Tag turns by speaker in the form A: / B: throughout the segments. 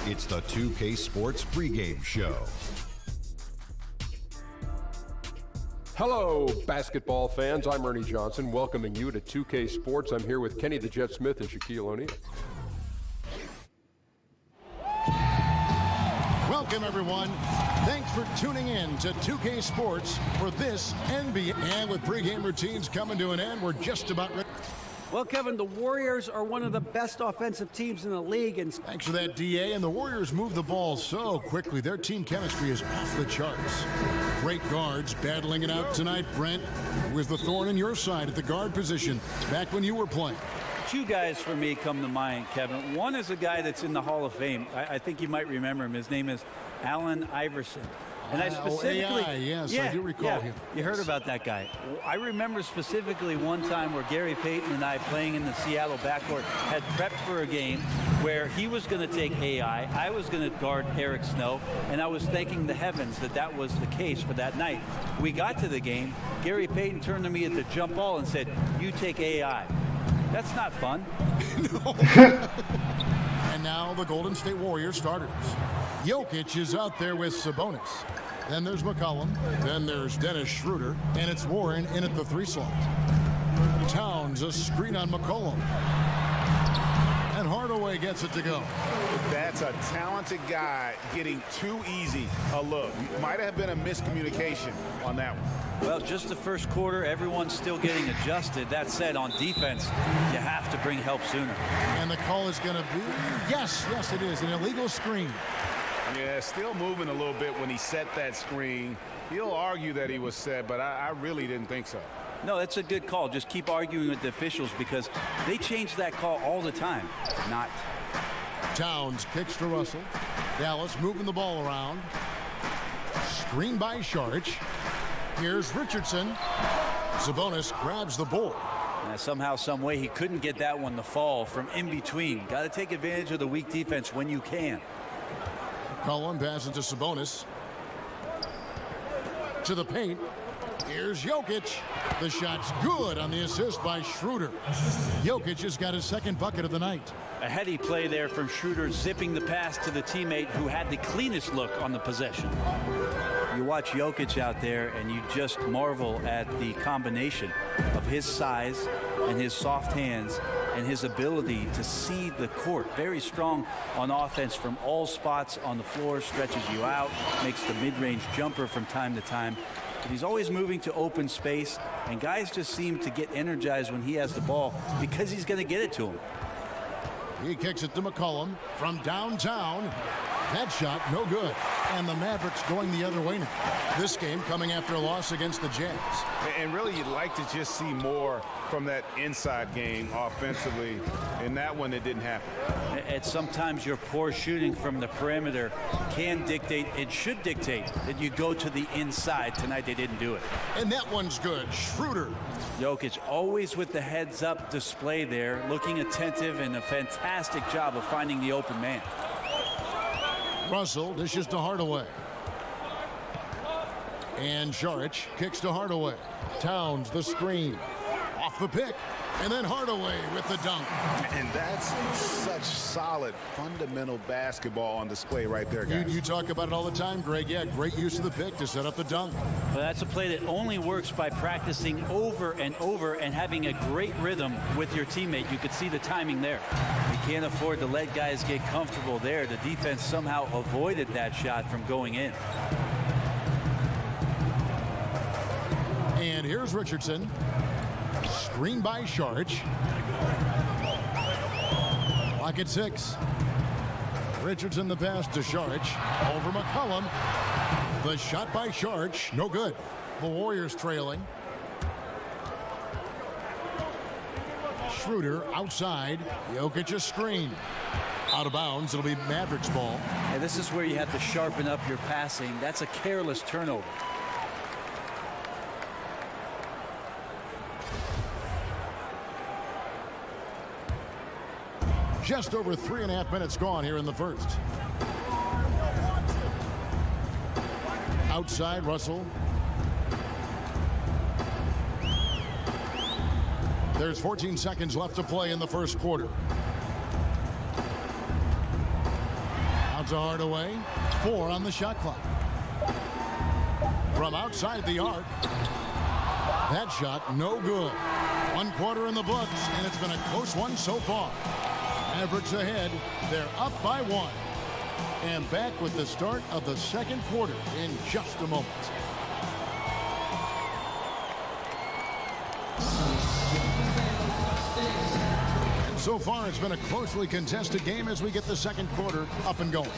A: It's the 2K Sports pregame show.
B: Hello, basketball fans. I'm Ernie Johnson, welcoming you to 2K Sports. I'm here with Kenny the Jet Smith and Shaquille O'Neal.
C: Welcome, everyone. Thanks for tuning in to 2K Sports for this NBA. And with pregame routines coming to an end, we're just about ready.
D: Well, Kevin, the Warriors are one of the best offensive teams in the league. And
C: thanks for that, DA. And the Warriors move the ball so quickly. Their team chemistry is off the charts. Great guards battling it out tonight, Brent. Who was the thorn in your side at the guard position back when you were playing?
D: Two guys for me come to mind, Kevin. One is a guy that's in the Hall of Fame. I think you might remember him. His name is Allen Iverson. And I specifically,
C: yes, I do recall him.
D: You heard about that guy. I remember specifically one time where Gary Payton and I, playing in the Seattle backcourt, had prepped for a game where he was going to take AI, I was going to guard Eric Snow, and I was thanking the heavens that that was the case for that night. We got to the game. Gary Payton turned to me at the jump ball and said, "You take AI." That's not fun.
C: No. And now the Golden State Warriors starters. Jokic is out there with Sabonis. Then there's McCollum. Then there's Dennis Schroeder. And it's Warren in at the 3 slot. Towns a screen on McCollum. And Hardaway gets it to go.
E: That's a talented guy getting too easy a look. Might have been a miscommunication on that one.
D: Well, just the first quarter, everyone's still getting adjusted. That said, on defense, you have to bring help sooner.
C: And the call is going to be, yes, it is, an illegal screen.
E: Yeah, still moving a little bit when he set that screen. He'll argue that he was set, but I really didn't think so.
D: No, that's a good call. Just keep arguing with the officials because they change that call all the time. Not.
C: Towns kicks to Russell. Dallas moving the ball around. Screen by Saric. Here's Richardson. Sabonis grabs the board.
D: Somehow, some way, he couldn't get that one to fall from in between. Got to take advantage of the weak defense when you can.
C: McCollum passes to Sabonis. To the paint. Here's Jokic. The shot's good on the assist by Schroeder. Jokic has got his second bucket of the night.
D: A heady play there from Schroeder, zipping the pass to the teammate who had the cleanest look on the possession. You watch Jokic out there and you just marvel at the combination of his size and his soft hands and his ability to see the court. Very strong on offense from all spots on the floor, stretches you out, makes the mid-range jumper from time to time. But he's always moving to open space, and guys just seem to get energized when he has the ball because he's going to get it to him.
C: He kicks it to McCollum from downtown. That shot, no good. And the Mavericks going the other way now. This game coming after a loss against the Jazz.
E: And really, you'd like to just see more from that inside game offensively. In that one, it didn't happen.
D: And sometimes your poor shooting from the perimeter can dictate, it should dictate, that you go to the inside. Tonight, they didn't do it.
C: And that one's good. Schroeder.
D: Jokic always with the heads-up display there, looking attentive and a fantastic job of finding the open man.
C: Russell dishes to Hardaway. And Saric kicks to Hardaway. Towns the screen. Off the pick. And then Hardaway with the dunk.
E: And that's such solid, fundamental basketball on display right there, guys.
C: You talk about it all the time, Greg. Yeah, great use of the pick to set up the dunk.
D: Well, that's a play that only works by practicing over and over and having a great rhythm with your teammate. You could see the timing there. You can't afford to let guys get comfortable there. The defense somehow avoided that shot from going in.
C: And here's Richardson. Screen by Saric. Clock at 6. Richardson the pass to Saric. Over McCollum. The shot by Saric. No good. The Warriors trailing. Schroeder outside. Jokic a screen. Out of bounds. It'll be Mavericks ball.
D: And this is where you have to sharpen up your passing. That's a careless turnover.
C: Just over 3.5 minutes gone here in the first. Outside, Russell. There's 14 seconds left to play in the first quarter. to Hardaway. 4 on the shot clock. From outside the arc. That shot no good. 1 quarter in the books, and it's been a close one so far. Mavericks ahead. They're up by 1. And back with the start of the second quarter in just a moment. And so far, it's been a closely contested game as we get the second quarter up and going.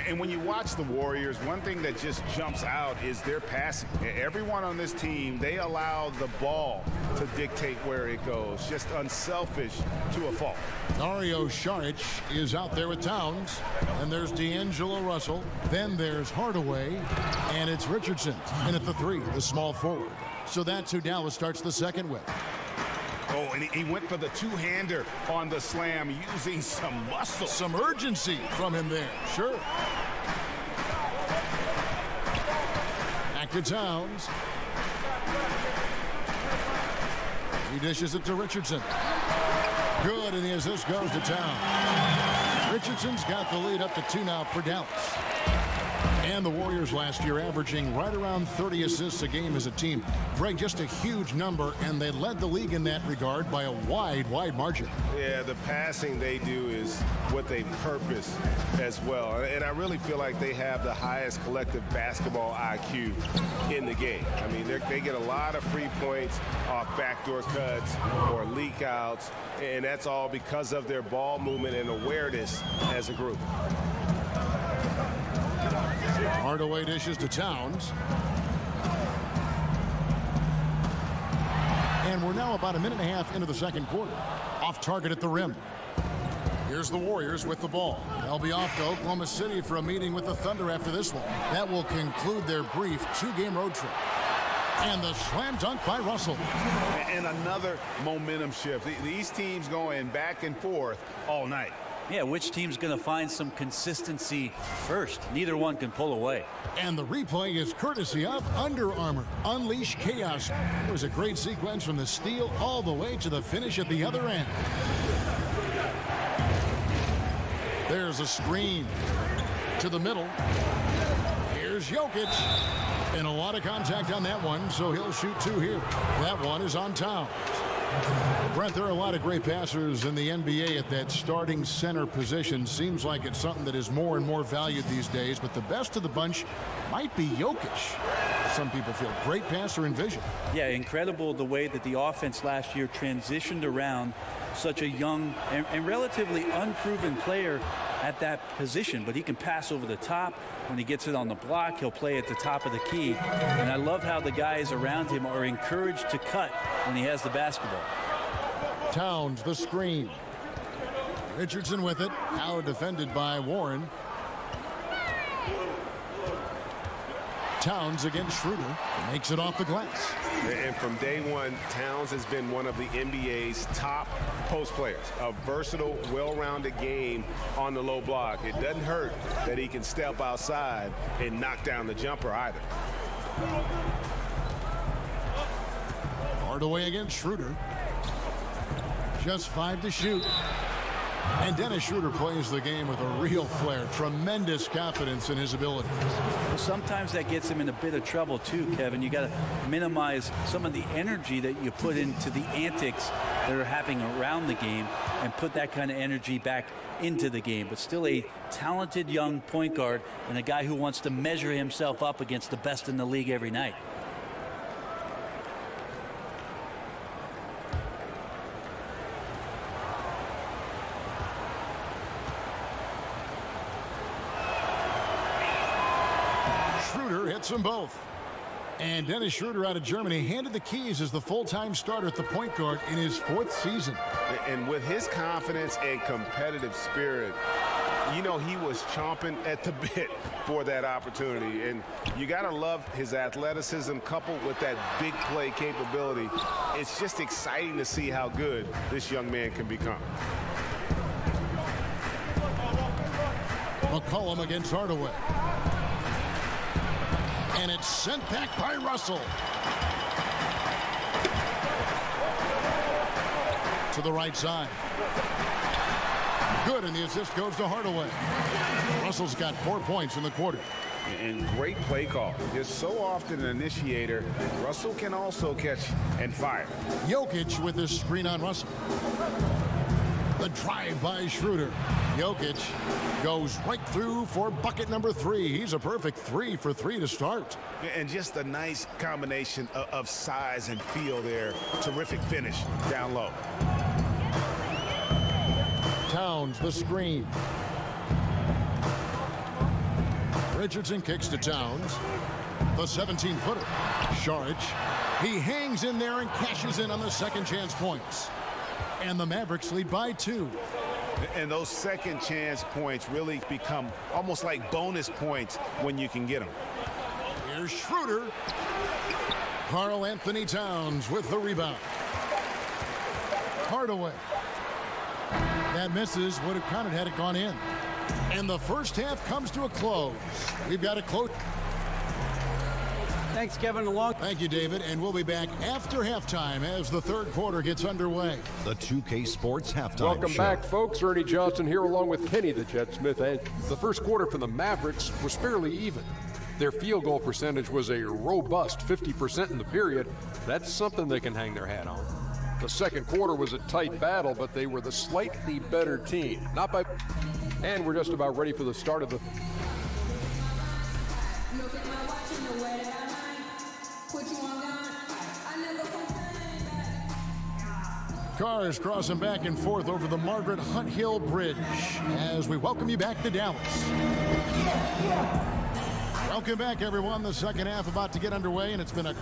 E: And when you watch the Warriors, one thing that just jumps out is their passing. Everyone on this team, they allow the ball to dictate where it goes. Just unselfish to a fault.
C: Dario Saric is out there with Towns. And there's D'Angelo Russell. Then there's Hardaway. And it's Richardson in at the 3, the small forward. So that's who Dallas starts the second with.
E: Oh, and he went for the two-hander on the slam, using some muscle.
C: Some urgency from him there. Sure. Back to Towns. He dishes it to Richardson. Good, and the assist goes to Towns. Richardson's got the lead up to 2 now for Dallas. And the Warriors last year averaging right around 30 assists a game as a team. Greg, just a huge number, and they led the league in that regard by a wide margin.
E: Yeah, the passing they do is what they purpose as well. And I really feel like they have the highest collective basketball IQ in the game. I mean, they get a lot of free points off backdoor cuts or leak outs, and that's all because of their ball movement and awareness as a group.
C: Hardaway dishes to Towns. And we're now about a minute and a half into the second quarter. Off target at the rim. Here's the Warriors with the ball. They'll be off to Oklahoma City for a meeting with the Thunder after this one. That will conclude their brief 2-game road trip. And the slam dunk by Russell.
E: And another momentum shift. These teams going back and forth all night.
D: Yeah, which team's going to find some consistency first? Neither one can pull away.
C: And the replay is courtesy of Under Armour. Unleash chaos. There was a great sequence from the steal all the way to the finish at the other end. There's a screen to the middle. Here's Jokic. And a lot of contact on that one, so he'll shoot 2 here. That one is on Towns. Brent, there are a lot of great passers in the NBA at that starting center position. Seems like it's something that is more and more valued these days, but the best of the bunch might be Jokic. Some people feel great passer in vision.
D: Yeah, incredible the way that the offense last year transitioned around such a young and relatively unproven player at that position, but he can pass over the top. When he gets it on the block, he'll play at the top of the key. And I love how the guys around him are encouraged to cut when he has the basketball.
C: Towns, the screen. Richardson with it. Now defended by Warren. Towns against Schroeder. Makes it off the glass.
E: And from day one, Towns has been one of the NBA's top post players. A versatile, well-rounded game on the low block. It doesn't hurt that he can step outside and knock down the jumper either.
C: Hardaway against Schroeder. Just 5 to shoot. And Dennis Schroeder plays the game with a real flair. Tremendous confidence in his abilities.
D: Well, sometimes that gets him in a bit of trouble too, Kevin. You got to minimize some of the energy that you put into the antics that are happening around the game and put that kind of energy back into the game. But still a talented young point guard and a guy who wants to measure himself up against the best in the league every night.
C: Hits them both. And Dennis Schroeder out of Germany handed the keys as the full-time starter at the point guard in his 4th season.
E: And with his confidence and competitive spirit, you know, he was chomping at the bit for that opportunity. And you got to love his athleticism coupled with that big play capability. It's just exciting to see how good this young man can become.
C: McCollum against Hardaway. And it's sent back by Russell. To the right side. Good, and the assist goes to Hardaway. Russell's got 4 points in the quarter.
F: And great play call. Just so often an initiator, Russell can also catch and fire.
C: Jokic with his screen on Russell. The drive by Schroeder. Jokic goes right through for bucket number 3. He's a perfect 3 for 3 to start.
E: And just a nice combination of size and feel there. Terrific finish down low.
C: Towns, the screen. Richardson kicks to Towns. The 17-footer. Saric. He hangs in there and cashes in on the second chance points. And the Mavericks lead by 2.
E: And those second chance points really become almost like bonus points when you can get them.
C: Here's Schroeder. Karl Anthony Towns with the rebound. Hardaway. That misses. Would have counted had it gone in. And the first half comes to a close. We've got a close.
D: Thanks, Kevin.
C: Thank you, David. And we'll be back after halftime as the third quarter gets underway.
A: The 2K Sports Halftime
B: Welcome
A: Show.
B: back, folks. Ernie Johnson here along with Kenny the Jet Smith. And the first quarter for the Mavericks was fairly even. Their field goal percentage was a robust 50% in the period. That's something they can hang their hat on. The second quarter was a tight battle, but they were the slightly better team. And we're just about ready for the start of the...
C: Cars crossing back and forth over the Margaret Hunt Hill Bridge as we welcome you back to Dallas. Welcome back, everyone. The second half about to get underway, and it's been a...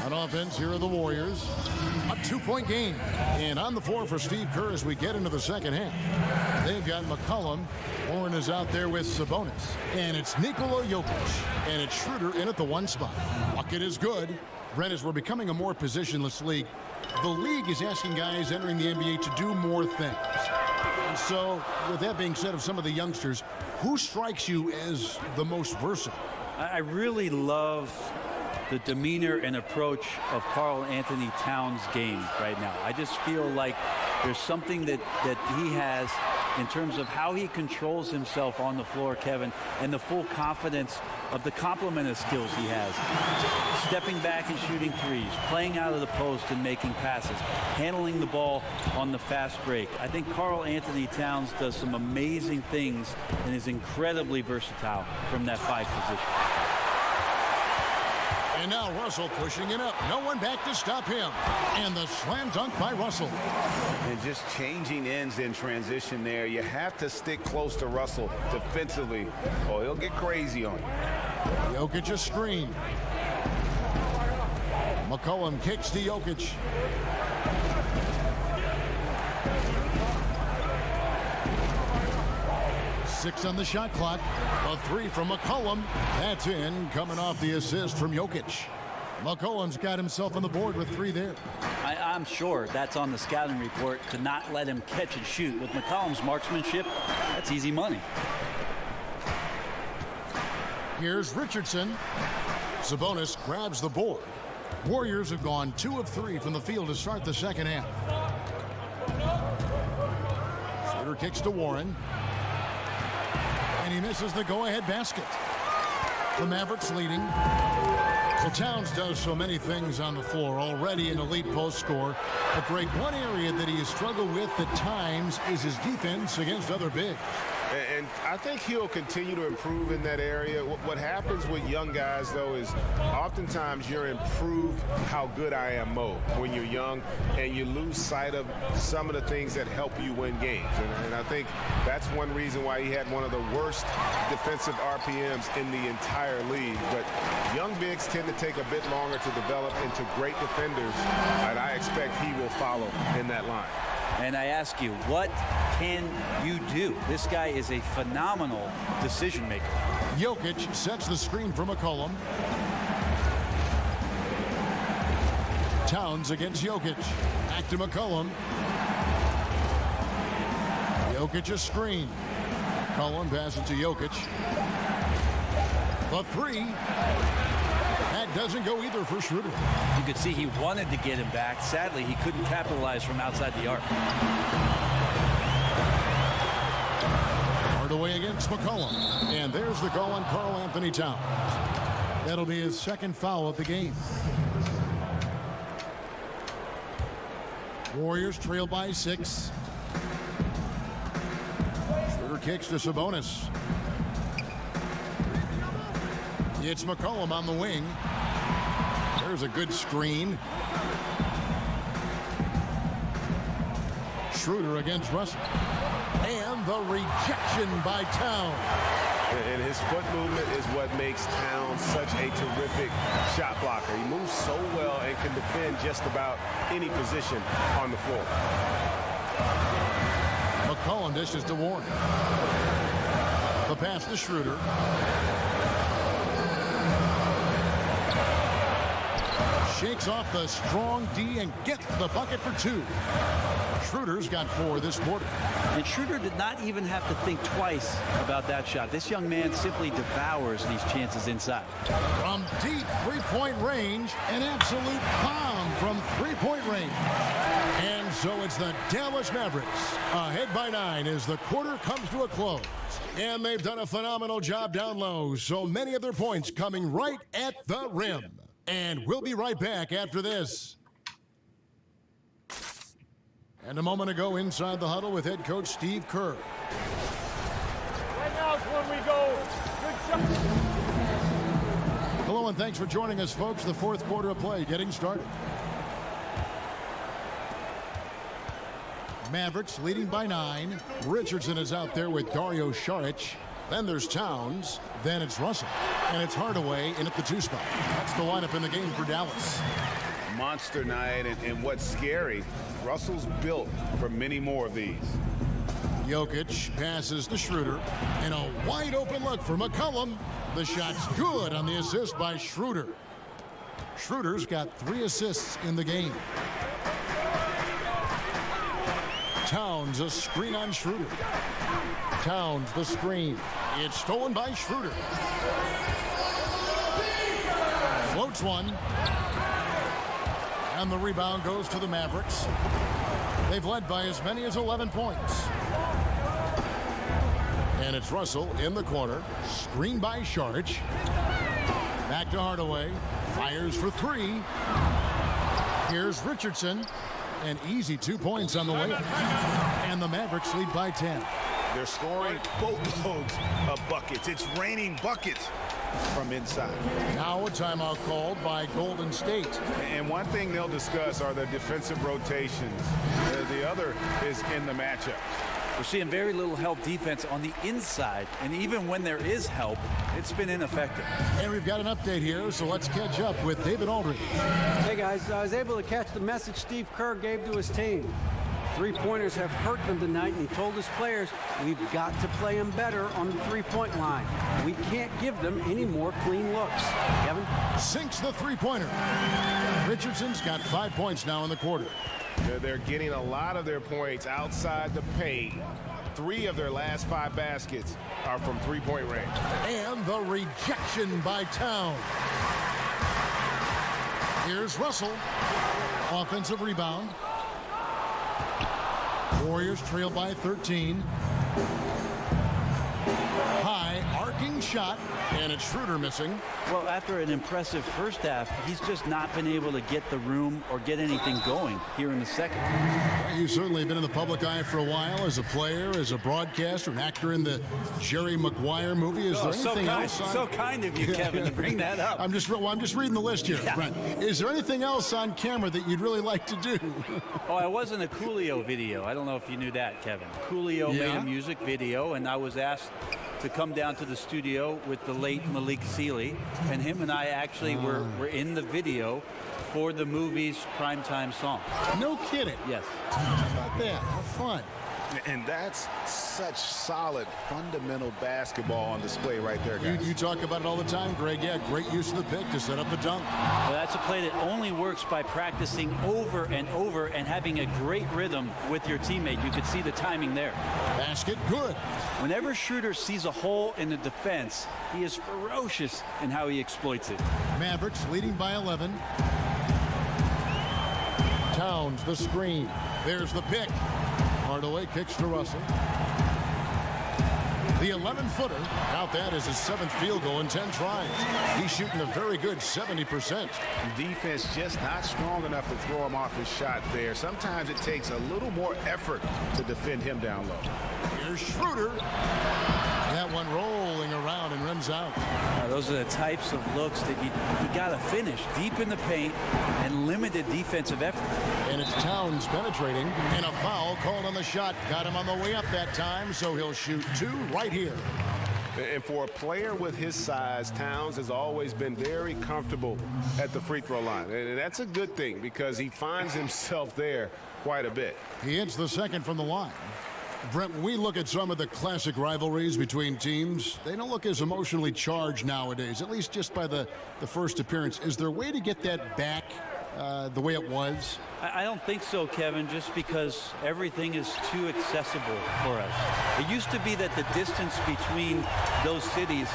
C: On offense, here are the Warriors. A 2-point game. And on the floor for Steve Kerr as we get into the second half. They've got McCollum. Warren is out there with Sabonis. And it's Nikola Jokic. And it's Schroeder in at the 1 spot. Bucket is good. Brent, as we're becoming a more positionless league, the league is asking guys entering the NBA to do more things. And so, with that being said, of some of the youngsters, who strikes you as the most versatile?
D: I really love the demeanor and approach of Karl Anthony Towns' game right now. I just feel like there's something that he has in terms of how he controls himself on the floor, Kevin, and the full confidence of the complement of skills he has. Stepping back and shooting threes, playing out of the post and making passes, handling the ball on the fast break. I think Karl Anthony Towns does some amazing things and is incredibly versatile from that 5 position.
C: And now Russell pushing it up. No one back to stop him. And the slam dunk by Russell.
F: And just changing ends in transition there. You have to stick close to Russell defensively, or he'll get crazy on you.
C: Jokic a screen. McCollum kicks to Jokic. Six on the shot clock. A 3 from McCollum. That's in, coming off the assist from Jokic. McCollum's got himself on the board with 3 there.
D: I'm sure that's on the scouting report to not let him catch and shoot. With McCollum's marksmanship, that's easy money.
C: Here's Richardson. Sabonis grabs the board. Warriors have gone 2 of 3 from the field to start the second half. Schroeder kicks to Warren. And he misses the go-ahead basket. The Mavericks leading. So Towns does so many things on the floor. Already an elite post scorer. But Greg, one area that he has struggled with at times is his defense against other bigs.
E: And I think he'll continue to improve in that area. What happens with young guys, though, is oftentimes you're improved how good I am mode when you're young, and you lose sight of some of the things that help you win games. And I think that's one reason why he had one of the worst defensive RPMs in the entire league. But young bigs tend to take a bit longer to develop into great defenders, and I expect he will follow in that line.
D: And I ask you, what can you do? This guy is a phenomenal decision maker.
C: Jokic sets the screen for McCollum. Towns against Jokic. Back to McCollum. Jokic a screen. Cullen passes to Jokic. The three. That doesn't go either for Schroeder.
D: You could see he wanted to get him back. Sadly, he couldn't capitalize from outside the arc.
C: Hardaway against McCollum. And there's the call on Karl Anthony Towns. That'll be his second foul of the game. Warriors trail by 6. Schroeder kicks to Sabonis. It's McCollum on the wing. There's a good screen. Schroeder against Russell. And the rejection by Towns.
E: And his foot movement is what makes Towns such a terrific shot blocker. He moves so well and can defend just about any position on the floor.
C: McCollum dishes to Warren. The pass to Schroeder. Shakes off the strong D and gets the bucket for 2. Schroeder's got 4 this quarter.
D: And Schroeder did not even have to think twice about that shot. This young man simply devours these chances inside.
C: From deep three-point range, an absolute bomb from three-point range. And so it's the Dallas Mavericks ahead by 9 as the quarter comes to a close. And they've done a phenomenal job down low. So many of their points coming right at the rim. And we'll be right back after this. And a moment ago inside the huddle with head coach Steve Kerr.
G: Right now is when we go. Good shot.
C: Hello and thanks for joining us, folks. The fourth quarter of play getting started. Mavericks leading by 9. Richardson is out there with Dario Saric. Then there's Towns. Then it's Russell. And it's Hardaway in at the 2 spot. That's the lineup in the game for Dallas.
E: Monster night, and what's scary, Russell's built for many more of these.
C: Jokic passes to Schroeder. And a wide open look for McCollum. The shot's good on the assist by Schroeder. Schroeder's got 3 assists in the game. Towns a screen on Schroeder. Towns the screen. It's stolen by Schroeder. Floats one. And the rebound goes to the Mavericks. They've led by as many as 11 points. And it's Russell in the corner. Screen by Saric. Back to Hardaway. Fires for 3. Here's Richardson. An easy 2 points on the way. And the Mavericks lead by 10.
F: They're scoring boatloads of buckets. It's raining buckets from inside.
C: Now a timeout called by Golden State.
E: And one thing they'll discuss are the defensive rotations. The other is in the matchup.
D: We're seeing very little help defense on the inside, and even when there is help, it's been ineffective.
C: And we've got an update here, so let's catch up with David Aldridge.
H: Hey guys, I was able to catch the message Steve Kerr gave to his team. 3-pointers have hurt them tonight, and he told his players, we've got to play them better on the 3-point line. We can't give them any more clean looks. Kevin?
C: Sinks the 3-pointer. Richardson's got 5 points now in the quarter.
E: They're getting a lot of their points outside the paint. 3 of their last 5 baskets are from 3-point range.
C: And the rejection by Towns. Here's Russell. Offensive rebound. Warriors trail by 13. High arcing shot, and it's Schroeder missing.
D: Well, after an impressive first half, he's just not been able to get the room or get anything going here in the second.
C: You've certainly been in the public eye for a while as a player, as a broadcaster, an actor in the Jerry Maguire movie. Is there anything else?
D: So kind of you, Kevin, to bring that up.
C: I'm just reading the list here.
D: Yeah.
C: Right. Is there anything else on camera that you'd really like to do?
D: Oh, I was in a Coolio video. I don't know if you knew that, Kevin. Coolio made a music video, and I was asked to come down to the studio with the late Malik Sealy, and him and I actually were in the video for the movie's primetime song.
C: No kidding.
D: Yes.
C: How about that? How fun.
F: And that's such solid, fundamental basketball on display right there, guys.
C: You talk about it all the time, Greg. Yeah, great use of the pick to set up the dunk.
D: Well, that's a play that only works by practicing over and over and having a great rhythm with your teammate. You could see the timing there.
C: Basket good.
D: Whenever Schroeder sees a hole in the defense, he is ferocious in how he exploits it.
C: Mavericks leading by 11. Towns the screen. There's the pick. Hardaway kicks to Russell. The 11-footer. Out that is his 7th field goal in 10 tries. He's shooting a very good 70%.
F: Defense just not strong enough to throw him off his shot there. Sometimes it takes a little more effort to defend him down low.
C: Here's Schroeder. That one rolling around and rims out.
D: Those are the types of looks that you got to finish deep in the paint and limited defensive effort.
C: And it's Towns penetrating, and a foul called on the shot. Got him on the way up that time, so he'll shoot 2 right here.
E: And for a player with his size, Towns has always been very comfortable at the free throw line. And that's a good thing because he finds himself there quite a bit.
C: He hits the second from the line. Brent, when we look at some of the classic rivalries between teams, they don't look as emotionally charged nowadays, at least just by the first appearance. Is there a way to get that back the way it was?
D: I don't think so, Kevin, just because everything is too accessible for us. It used to be that the distance between those cities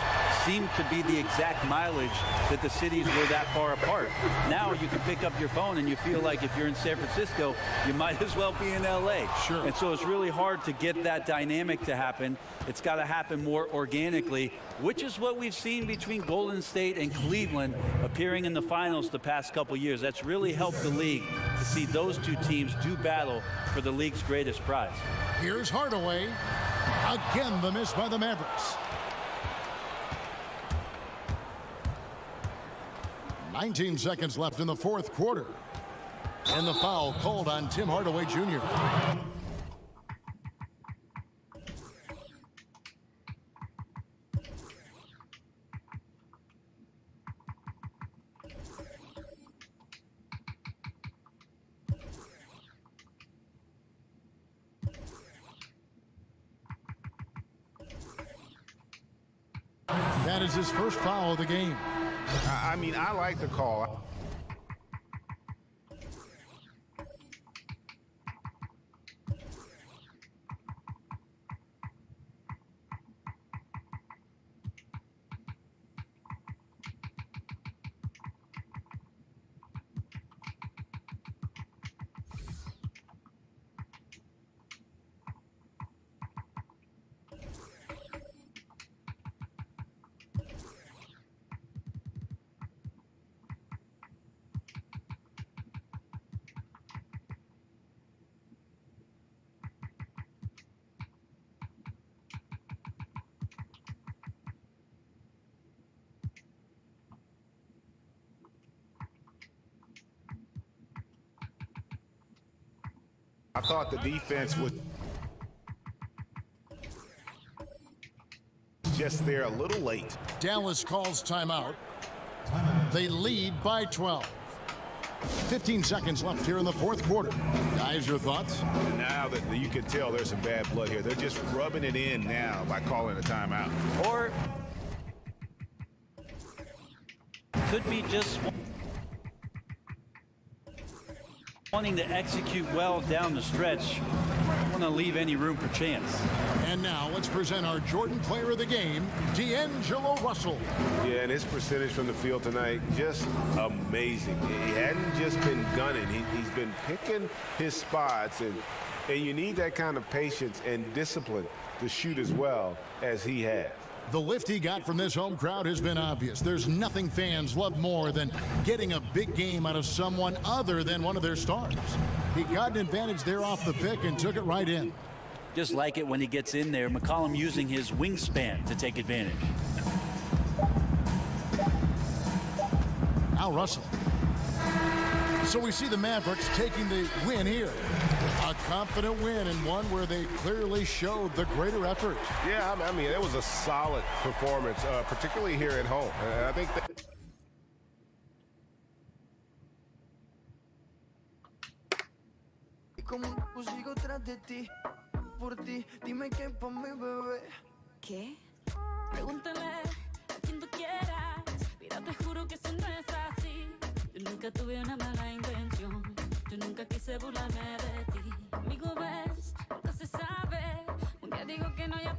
D: seemed to be the exact mileage that the cities were that far apart. Now you can pick up your phone and you feel like if you're in San Francisco, you might as well be in LA.
C: Sure.
D: And so it's really hard to get that dynamic to happen. It's got to happen more organically, which is what we've seen between Golden State and Cleveland appearing in the finals the past couple years. That's really helped the league to see those two teams do battle for the league's greatest prize.
C: Here's Hardaway. Again, the miss by the Mavericks. 19 seconds left in the 4th quarter. And the foul called on Tim Hardaway Jr. That is his first foul of the game.
E: I mean, I like the call. I thought the defense would just there a little late.
C: Dallas calls timeout. They lead by 12. 15 seconds left here in the 4th quarter. Guys, your thoughts?
E: Now that you can tell there's some bad blood here. They're just rubbing it in now by calling a timeout.
D: Or could be just wanting to execute well down the stretch. Don't want to leave any room for chance.
C: And now let's present our Jordan Player of the Game, D'Angelo Russell.
E: Yeah, and his percentage from the field tonight, just amazing. He hadn't just been gunning. He's been picking his spots, and you need that kind of patience and discipline to shoot as well as he has.
C: The lift he got from this home crowd has been obvious. There's nothing fans love more than getting a big game out of someone other than one of their stars. He got an advantage there off the pick and took it right in.
D: Just like it when he gets in there, McCollum using his wingspan to take advantage.
C: Now Russell. So we see the Mavericks taking the win here. A confident win and one where they clearly showed the greater effort.
E: Yeah, I mean, it was a solid performance, particularly here at home. And I think that
I: como sigo tras de ti. por ti. Dime qué pa' mi bebé.
J: ¿Qué? Pregúntale a quien tú quieras. Mira, te juro que eso no es así. Yo nunca tuve una mala intención. Yo nunca quise burlarme de ti. Amigo, ves, nunca se sabe. Un día digo que no, ya